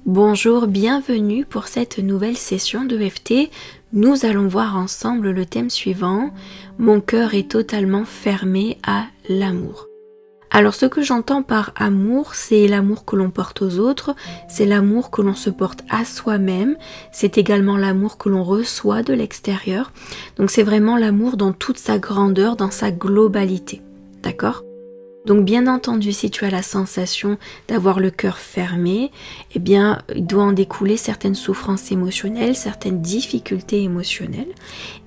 Bonjour, bienvenue pour cette nouvelle session de d'EFT. Nous allons voir ensemble le thème suivant. Mon cœur est totalement fermé à l'amour. Alors ce que j'entends par amour, c'est l'amour que l'on porte aux autres, c'est l'amour que l'on se porte à soi-même, c'est également l'amour que l'on reçoit de l'extérieur. Donc c'est vraiment l'amour dans toute sa grandeur, dans sa globalité. D'accord ? Donc bien entendu, si tu as la sensation d'avoir le cœur fermé, eh bien, il doit en découler certaines souffrances émotionnelles, certaines difficultés émotionnelles.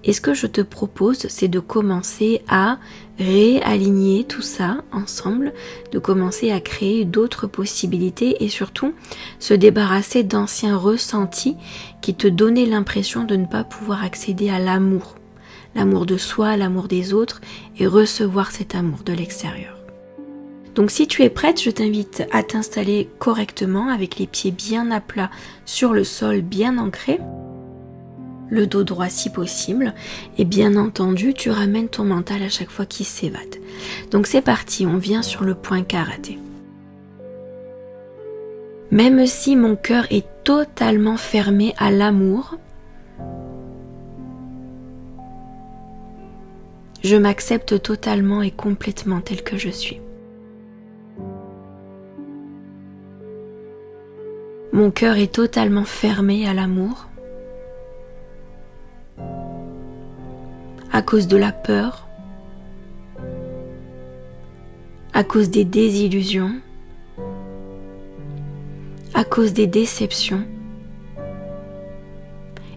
Et ce que je te propose, c'est de commencer à réaligner tout ça ensemble, de commencer à créer d'autres possibilités et surtout se débarrasser d'anciens ressentis qui te donnaient l'impression de ne pas pouvoir accéder à l'amour. L'amour de soi, l'amour des autres et recevoir cet amour de l'extérieur. Donc si tu es prête, je t'invite à t'installer correctement avec les pieds bien à plat sur le sol, bien ancré, le dos droit si possible, et bien entendu, tu ramènes ton mental à chaque fois qu'il s'évade. Donc c'est parti, on vient sur le point karaté. Même si mon cœur est totalement fermé à l'amour, je m'accepte totalement et complètement tel que je suis. Mon cœur est totalement fermé à l'amour à cause de la peur, à cause des désillusions, à cause des déceptions.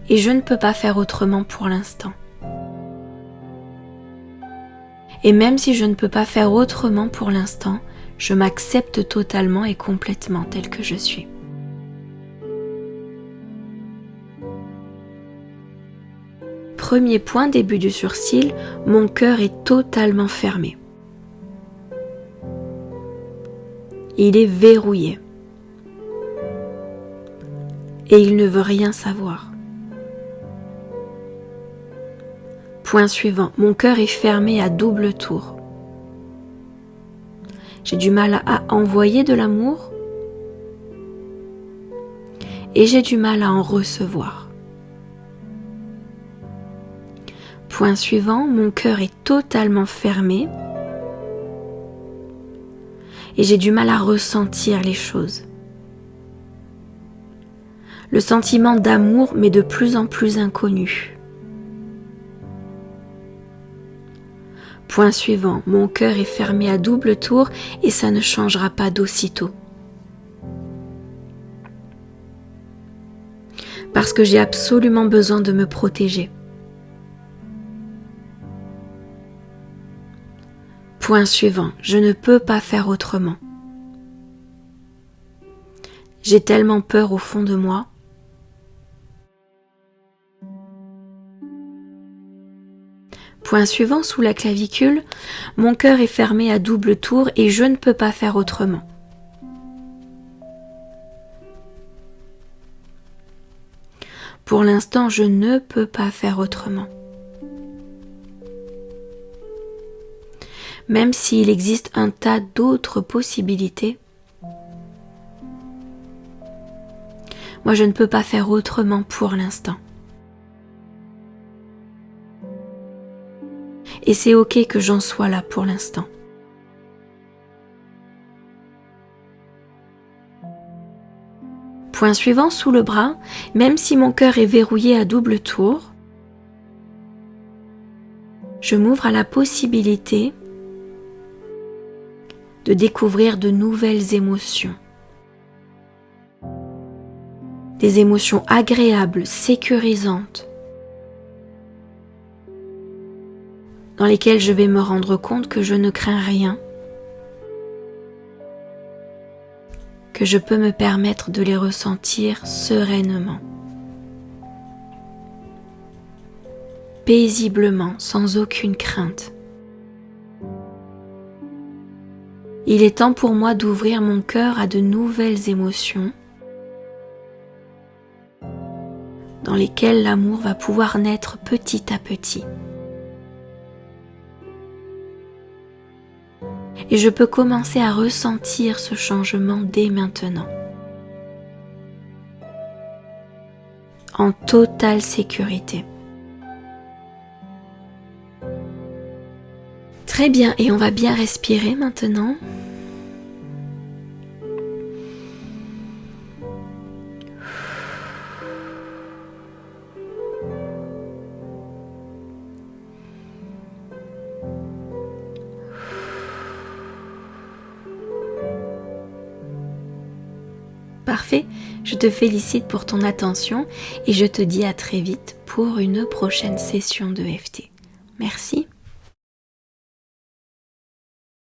Et je ne peux pas faire autrement pour l'instant. Et même si je ne peux pas faire autrement pour l'instant, je m'accepte totalement et complètement tel que je suis. Premier point, début du sourcil, mon cœur est totalement fermé. Il est verrouillé. Et il ne veut rien savoir. Point suivant, mon cœur est fermé à double tour. J'ai du mal à envoyer de l'amour et j'ai du mal à en recevoir. Point suivant, mon cœur est totalement fermé et j'ai du mal à ressentir les choses. Le sentiment d'amour m'est de plus en plus inconnu. Point suivant, mon cœur est fermé à double tour et ça ne changera pas d'aussitôt. Parce que j'ai absolument besoin de me protéger. Point suivant, je ne peux pas faire autrement. J'ai tellement peur au fond de moi. Point suivant, sous la clavicule, mon cœur est fermé à double tour et je ne peux pas faire autrement. Pour l'instant, je ne peux pas faire autrement. Même s'il existe un tas d'autres possibilités, moi je ne peux pas faire autrement pour l'instant. Et c'est ok que j'en sois là pour l'instant. Point suivant, sous le bras, même si mon cœur est verrouillé à double tour, je m'ouvre à la possibilité de découvrir de nouvelles émotions. Des émotions agréables, sécurisantes, dans lesquelles je vais me rendre compte que je ne crains rien, que je peux me permettre de les ressentir sereinement, paisiblement, sans aucune crainte. Il est temps pour moi d'ouvrir mon cœur à de nouvelles émotions dans lesquelles l'amour va pouvoir naître petit à petit. Et je peux commencer à ressentir ce changement dès maintenant. en totale sécurité. Très bien, et on va bien respirer maintenant. Parfait, je te félicite pour ton attention et je te dis à très vite pour une prochaine session de EFT. Merci.